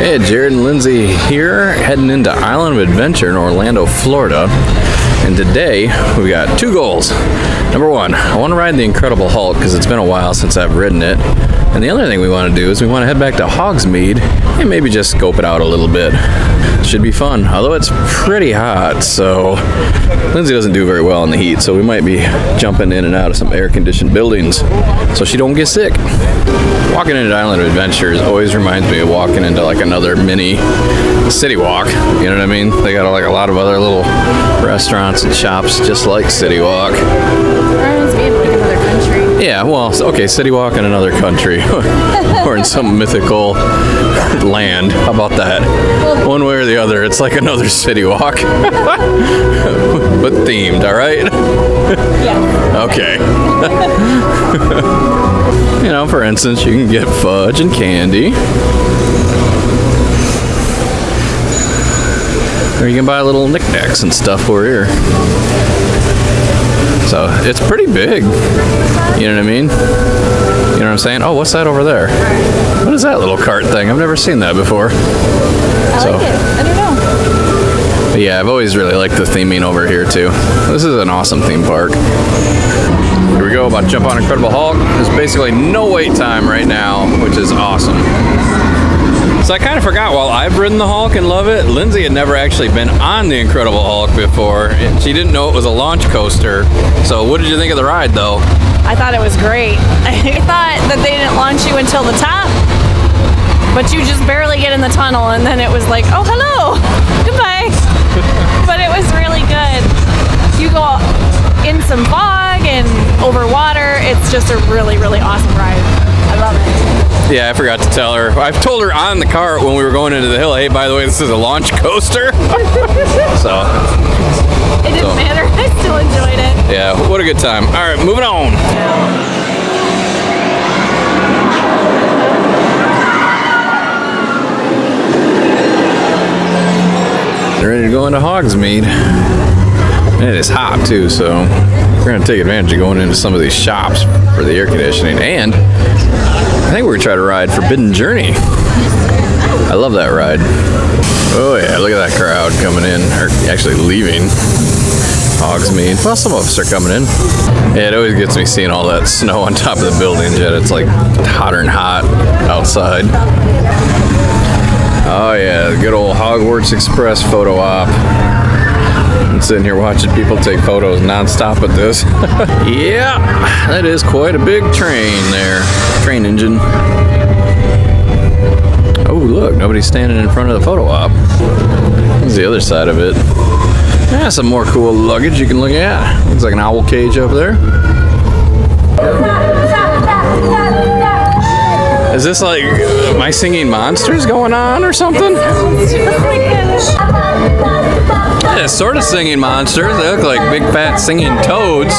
Hey, Jared and Lindsay here, heading into Island of Adventure in Orlando, Florida. And today, we got two goals. Number one, I want to ride the Incredible Hulk because it's been a while since I've ridden it. And the other thing we want to do is we want to head back to Hogsmeade and maybe just scope it out a little bit. Should be fun, although it's pretty hot, so Lindsay doesn't do very well in the heat, so we might be jumping in and out of some air-conditioned buildings so she don't get sick. Walking into Island of Adventure always reminds me of walking into like another mini City Walk, you know what I mean? They got like a lot of other little restaurants and shops just like City Walk. Reminds me of like another country. Yeah, well, okay, City Walk in another country or in some mythical land. How about that? One way or the other, it's like another City Walk, but themed, all right? Yeah. Okay. You know, for instance, you can get fudge and candy. Or you can buy little knickknacks and stuff over here. So, it's pretty big. You know what I mean? You know what I'm saying? Oh, what's that over there? What is that little cart thing? I've never seen that before. I like it. I don't know. But yeah, I've always really liked the theming over here too. This is an awesome theme park. Here we go, about to jump on Incredible Hulk. There's basically no wait time right now, which is awesome. So I kind of forgot, while I've ridden the Hulk and love it, Lindsay had never actually been on the Incredible Hulk before. And she didn't know it was a launch coaster. So what did you think of the ride though? I thought it was great. I thought that they didn't launch you until the top, but you just barely get in the tunnel and then it was like, oh, hello, goodbye. But it was really good. You go in some fog and over water. It's just a really, really awesome ride. I love it. Yeah, I forgot to tell her. I've told her on the cart when we were going into the hill, hey, by the way, this is a launch coaster. So. It didn't matter. I still enjoyed it. Yeah, what a good time. All right, moving on. Ready to go into Hogsmeade. And it is hot too, so we're going to take advantage of going into some of these shops for the air conditioning. And I think we're going to try to ride Forbidden Journey. I love that ride. Oh yeah, look at that crowd coming in, or actually leaving Hogsmeade. Well, some of us are coming in. Yeah, it always gets me seeing all that snow on top of the buildings, yet it's like hotter and hot outside. Oh yeah, the good old Hogwarts Express photo op. I'm sitting here watching people take photos non-stop with this. Yeah, that is quite a big train there. Train engine. Oh look, nobody's standing in front of the photo op. Here's the other side of it. Yeah, some more cool luggage you can look at. Looks like an owl cage over there. Is this like My Singing Monsters going on or something? Yeah, sort of singing monsters. They look like big fat singing toads.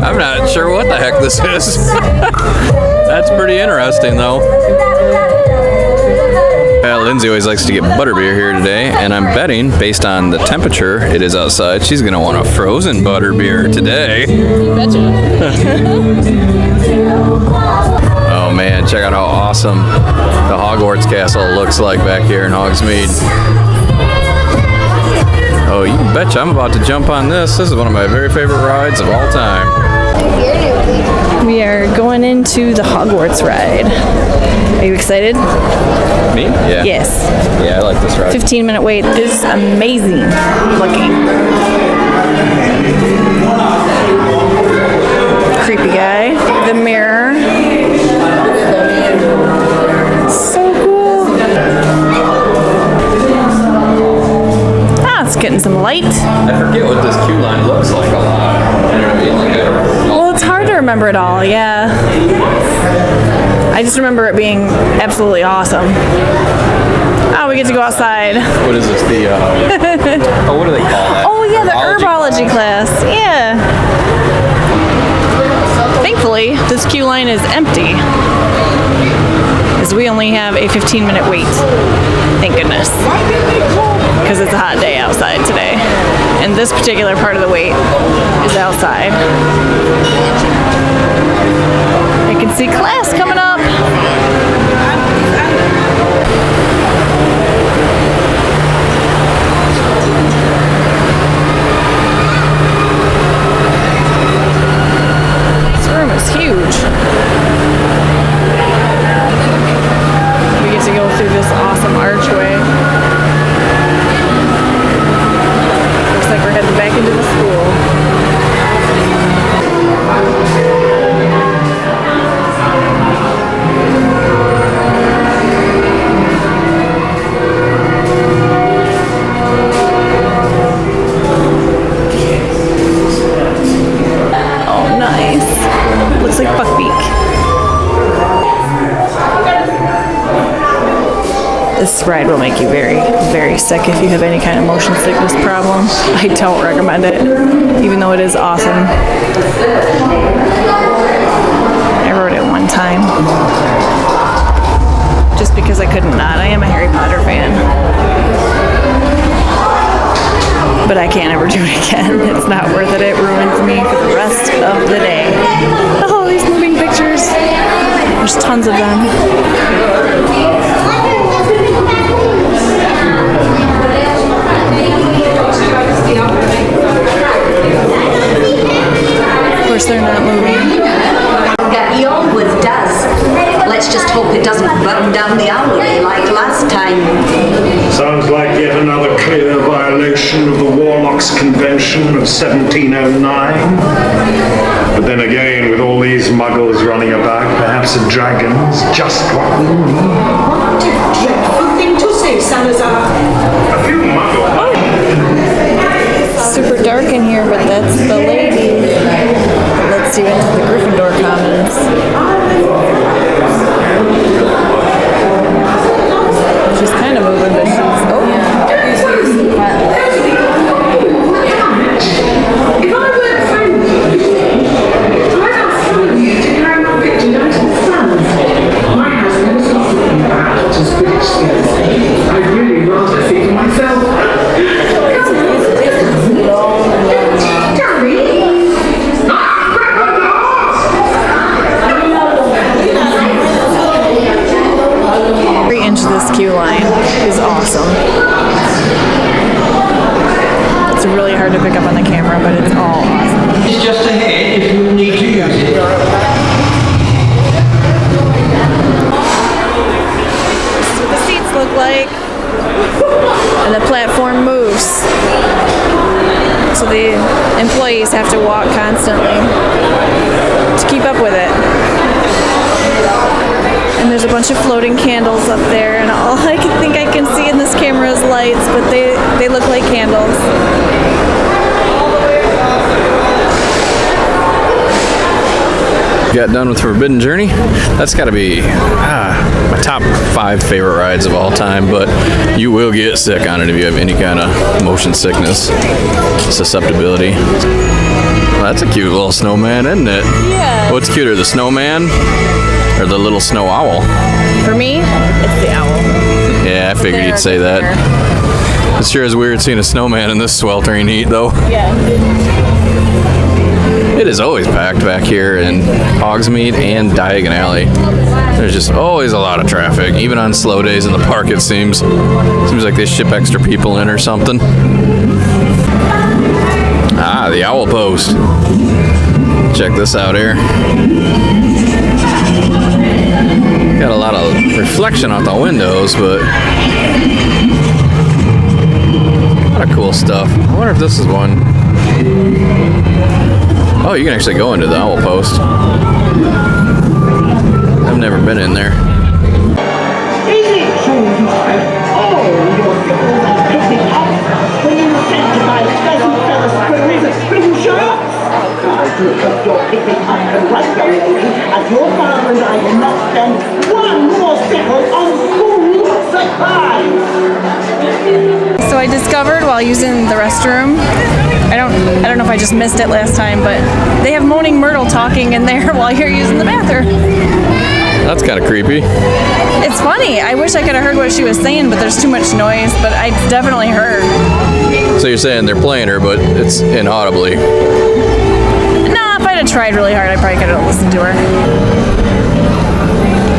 I'm not sure what the heck this is. That's pretty interesting though. Lindsay always likes to get butterbeer here today, and I'm betting, based on the temperature it is outside, she's going to want a frozen butterbeer today. You betcha. Oh man, check out how awesome the Hogwarts Castle looks like back here in Hogsmeade. Oh, you betcha I'm about to jump on this. This is one of my very favorite rides of all time. We are going into the Hogwarts ride. Are you excited? Me? Yeah. Yes. Yeah, I like this ride. 15-minute wait is amazing looking. Creepy guy. The mirror. So cool. Ah, it's getting some light. I forget what this queue line looks like a lot. You know what I mean? Well, it's hard to remember it all, yeah. I just remember it being absolutely awesome. Oh, we get to go outside. What is this? The, oh, what do they call that? Oh, yeah, the herbology class. Yeah. Thankfully, this queue line is empty. as we only have a 15-minute wait. Thank goodness. Because it's a hot day outside today. And this particular part of the wait is outside. I can see class coming up. This room is huge. We get to go through this awesome archway. Looks like we're heading back into the school. Oh, nice. Looks like Buckbeak. This ride will make you very, very sick if you have any kind of motion sickness problem. I don't recommend it, even though it is awesome. I rode it one time, just because I couldn't not. I am a Harry Potter fan, but I can't ever do it again. It's not worth it. It ruins me for the rest of the day. Oh, these moving pictures. There's tons of them. Of course, they're not moving. He always does. Let's just hope it doesn't burn down the alley like last time. Sounds like yet another clear violation of the Warlocks Convention of 1709. But then again, with all these muggles running about, perhaps a dragon's just what we need. What a dreadful thing to say, Salazar. A few muggles. Super dark in here, but that's the lady. Let's see into the Gryffindor Commons. She's kind of moving, but she's... Oh, If I weren't friendly, I'd ask some of you to carry my picture down to the sands. My house never stops looking bad, as British skills say. I'd really rather see for myself. Into this queue line is awesome. It's really hard to pick up on the camera, but it's all awesome. It's just ahead if you need to use it. That's what the seats look like. And the platform moves. So the employees have to walk constantly to keep up with it. And there's a bunch of floating candles up there, and all I can see in this camera is lights, but they look like candles. Got done with Forbidden Journey. That's got to be my top 5 favorite rides of all time, but you will get sick on it if you have any kind of motion sickness susceptibility. Well, that's a cute little snowman, isn't it? Yeah. What's cuter, the snowman or the little snow owl? For me, it's the owl. Yeah, I figured you'd say that. It sure is weird seeing a snowman in this sweltering heat, though. Yeah. It is always packed back here in Hogsmeade and Diagon Alley. There's just always a lot of traffic, even on slow days in the park, it seems. Seems like they ship extra people in or something. Ah, the owl post. Check this out here. Got a lot of reflection out the windows, but a lot of cool stuff. I wonder if this is one. Oh, you can actually go into the owl post. I've never been in there. Is it true, Mark? Oh, your fickles and picnic up when you incentivize pleasant fellow scribbles at spring shots? I do hope your picnic up can right very early, as your father and I will not spend one more pickle on school supplies. So I discovered while using the restroom, I don't know if I just missed it last time, but they have Moaning Myrtle talking in there while you're using the bathroom. That's kind of creepy. It's funny. I wish I could have heard what she was saying, but there's too much noise. But I definitely heard. So you're saying they're playing her, but it's inaudibly. Nah, if I'd have tried really hard, I probably could have listened to her.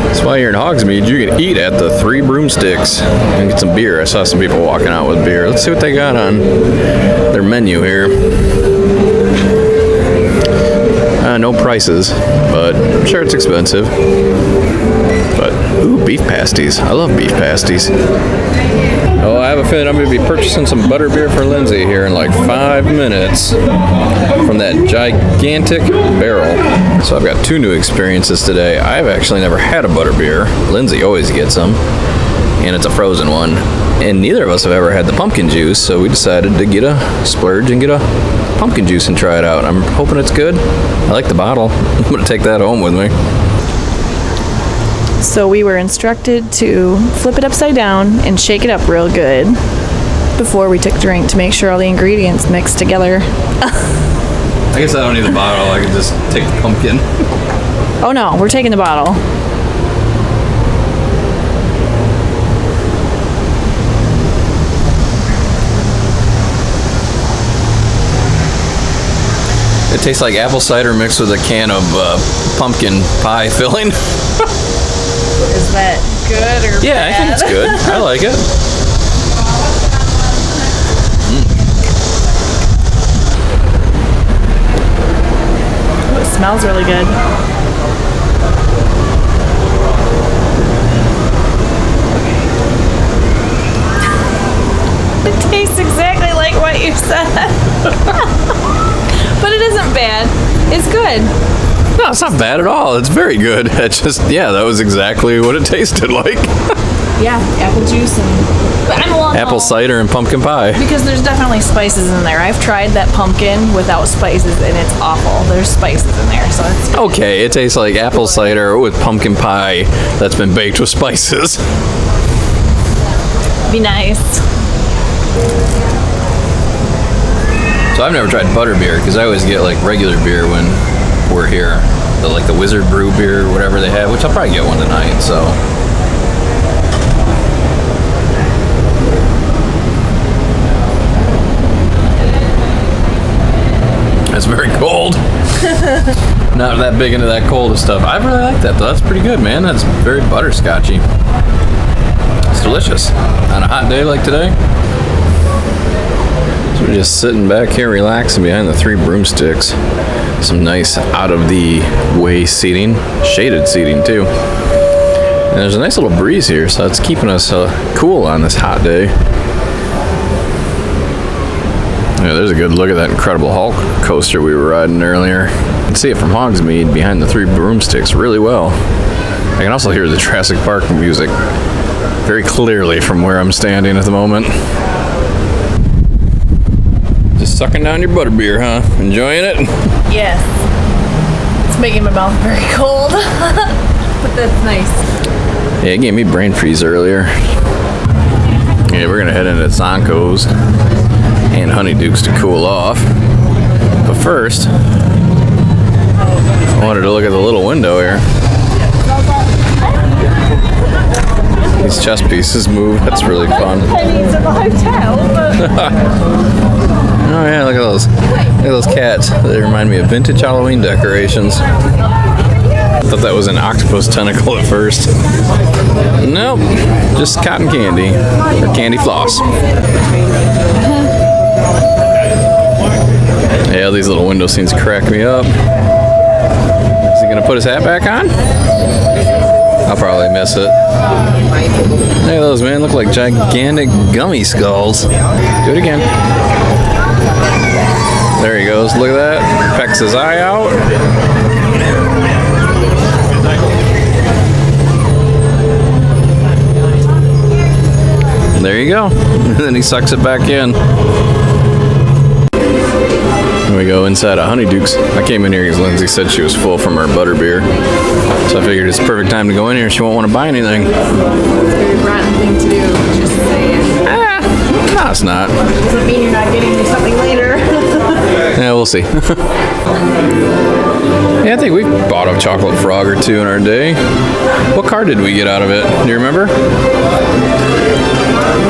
That's why you're in Hogsmeade. You can eat at the Three Broomsticks and get some beer. I saw some people walking out with beer. Let's see what they got on their menu here. No prices, but I'm sure it's expensive. But, ooh, beef pasties. I love beef pasties. Oh, I have a feeling I'm going to be purchasing some butterbeer for Lindsay here in like 5 minutes from that gigantic barrel. So I've got 2 new experiences today. I've actually never had a butterbeer. Lindsay always gets them, and it's a frozen one. And neither of us have ever had the pumpkin juice, so we decided to get a splurge and get a pumpkin juice and try it out. I'm hoping it's good. I like the bottle. I'm going to take that home with me. So we were instructed to flip it upside down and shake it up real good before we took a drink to make sure all the ingredients mixed together. I guess I don't need the bottle. I can just take the pumpkin. Oh no, we're taking the bottle. It tastes like apple cider mixed with a can of pumpkin pie filling. Is that good or Yeah, I think it's good. I like it. It smells really good. It tastes exactly like what you said. But it isn't bad. It's good. No, it's not bad at all. It's very good. It's just, yeah, that was exactly what it tasted like. Yeah, apple juice and... But I'm along Apple cider and pumpkin pie. because there's definitely spices in there. I've tried that pumpkin without spices and it's awful. There's spices in there, so it's... Okay, it tastes like apple cider with pumpkin pie that's been baked with spices. Be nice. So I've never tried butterbeer because I always get like regular beer when we're here. Like the Wizard Brew beer or whatever they have, which I'll probably get one tonight, so. It's very cold. Not that big into that cold stuff. I really like that though. That's pretty good, man. That's very butterscotchy. It's delicious. On a hot day like today. So we're just sitting back here relaxing behind the Three Broomsticks. Some nice out of the way seating, shaded seating too. And there's a nice little breeze here, so it's keeping us cool on this hot day. Yeah, there's a good look at that Incredible Hulk coaster we were riding earlier. You can see it from Hogsmeade behind the Three Broomsticks really well. I can also hear the Jurassic Park music very clearly from where I'm standing at the moment. Just sucking down your butterbeer, huh? Enjoying it? Yes. It's making my mouth very cold. But that's nice. Yeah, it gave me brain freeze earlier. Yeah, we're gonna head into Zonko's and Honeydukes to cool off. But first, I wanted to look at the little window here. These chess pieces move. That's really fun. Pennies at the hotel, but... Oh yeah, look at those. Look at those cats. They remind me of vintage Halloween decorations. I thought that was an octopus tentacle at first. Nope, just cotton candy or candy floss. Yeah, these little window scenes crack me up. Is he gonna put his hat back on? I'll probably miss it. Look at those, man. Look like gigantic gummy skulls. Do it again. There he goes. Look at that. Pecks his eye out. There you go. And then he sucks it back in. Here we go inside of Honeydukes. I came in here because Lindsay said she was full from her butterbeer. So I figured it's the perfect time to go in here. She won't want to buy anything. It's a very rotten thing to do, just saying. No, it's not. Doesn't mean you're not getting me something later. Yeah, we'll see. Yeah, I think we bought a chocolate frog or two in our day. What card did we get out of it? Do you remember?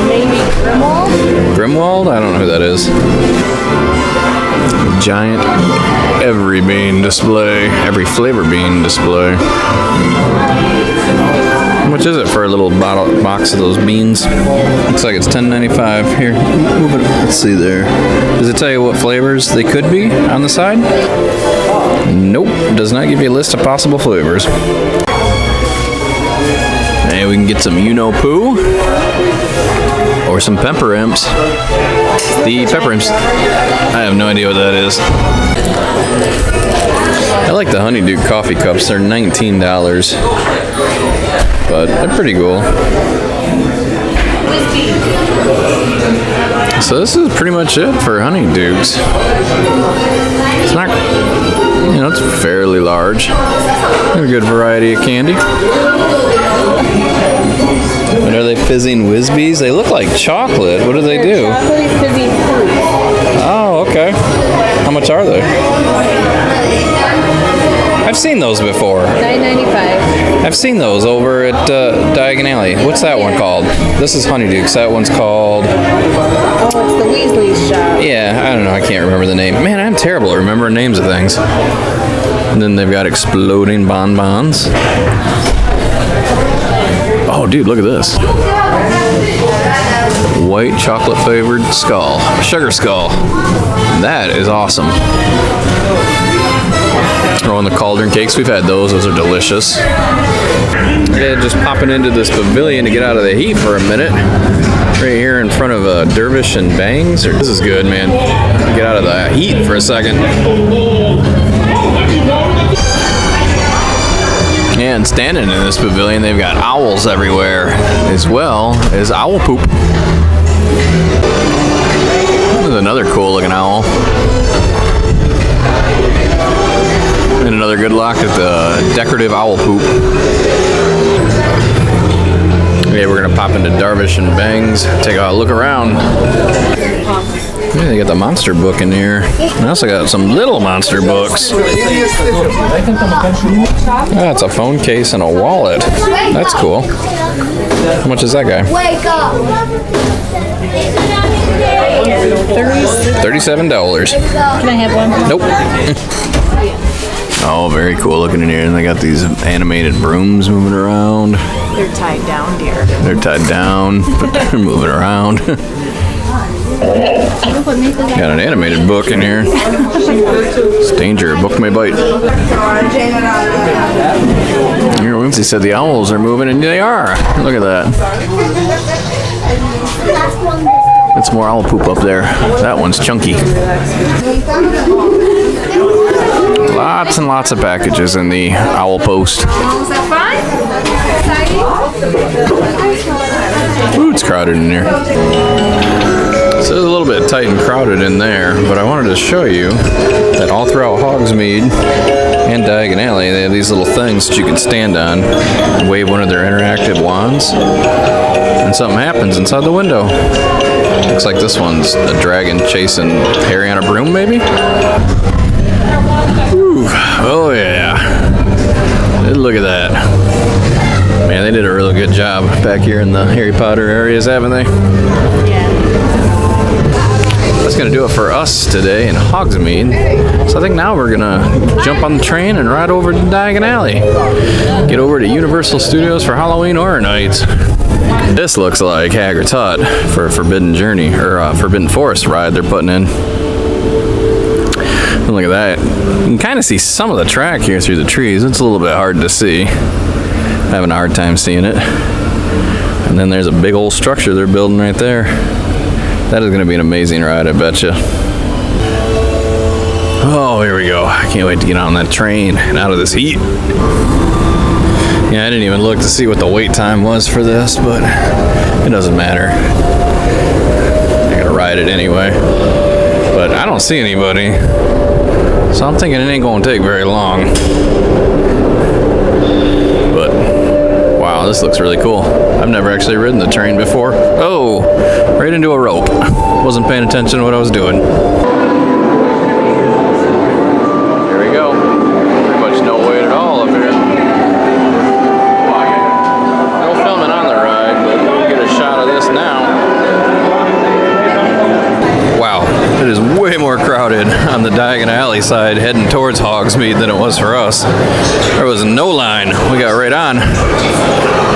Maybe Grimwald? Grimwald? I don't know who that is. Giant every bean display. Every flavor bean display. How much is it for a little box of those beans? Looks like it's $10.95. Here, move it. Let's see there. Does it tell you what flavors they could be on the side? Nope. Does not give you a list of possible flavors. And we can get some You-Know-Poo. Or some Pepper Imps. The Pepper Imps. I have no idea what that is. I like the Honeydew coffee cups. They're $19. But they're pretty cool. So this is pretty much it for Honeydukes. It's not, you know, it's fairly large. A good variety of candy. And are they fizzing Whizbees? They look like chocolate. What do they do? Chocolate fizzy fruit. Oh, okay. How much are they? I've seen those before. $9.95. I've seen those over at Diagon Alley. What's that one called? This is Honeydukes. That one's called... Oh, it's the Weasley's shop. Yeah, I don't know. I can't remember the name. Man, I'm terrible at remembering names of things. And then they've got exploding bonbons. Oh, dude, look at this. White chocolate flavored skull. Sugar skull. That is awesome. Throwing the cauldron cakes. We've had those. Those are delicious. Yeah, just popping into this pavilion to get out of the heat for a minute. Right here in front of Dervish and Bangs. This is good, man. Get out of the heat for a second. And standing in this pavilion, they've got owls everywhere, as well as owl poop. There's another cool looking owl. And another good look at the decorative owl poop. Okay, we're gonna pop into Dervish and Bangs, take a look around. Yeah, they got the monster book in here. I also got some little monster books. That's a phone case and a wallet. That's cool. How much is that guy? Wake up! $37. Can I have one? Nope. Oh, very cool looking in here. And they got these animated brooms moving around. They're tied down, dear. They're tied down, but they're moving around. Got an animated book in here. It's danger, a book may bite. Here, Lindsay said the owls are moving, and they are. Look at that. It's more owl poop up there. That one's chunky. Lots and lots of packages in the owl post. Ooh, it's crowded in here. So it's a little bit tight and crowded in there, but I wanted to show you that all throughout Hogsmeade and Diagon Alley, they have these little things that you can stand on and wave one of their interactive wands, and something happens inside the window. Looks like this one's a dragon chasing Harry on a broom, maybe? Ooh, oh yeah. Look at that. Man, they did a really good job back here in the Harry Potter areas, haven't they? Yeah. That's going to do it for us today in Hogsmeade. So I think now we're going to jump on the train and ride over to Diagon Alley. Get over to Universal Studios for Halloween Horror Nights. This looks like Hagrid's Hut for a Forbidden Journey, or Forbidden Forest ride they're putting in. Look at that. You can kind of see some of the track here through the trees. It's a little bit hard to see. Having a hard time seeing it. And then there's a big old structure they're building right there. That is going to be an amazing ride, I bet you. Oh, here we go. I can't wait to get on that train and out of this heat. Yeah, I didn't even look to see what the wait time was for this, but it doesn't matter. I gotta ride it anyway. But I don't see anybody. So I'm thinking it ain't gonna take very long. But wow, this looks really cool. I've never actually ridden the train before. Oh, right into a rope. Wasn't paying attention to what I was doing. There we go. Pretty much side heading towards Hogsmeade than it was for us. There was no line. We got right on.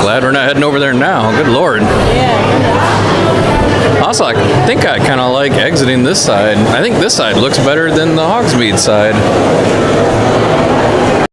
Glad we're not heading over there now. Good Lord. Also, I think I kind of like exiting this side. I think this side looks better than the Hogsmeade side.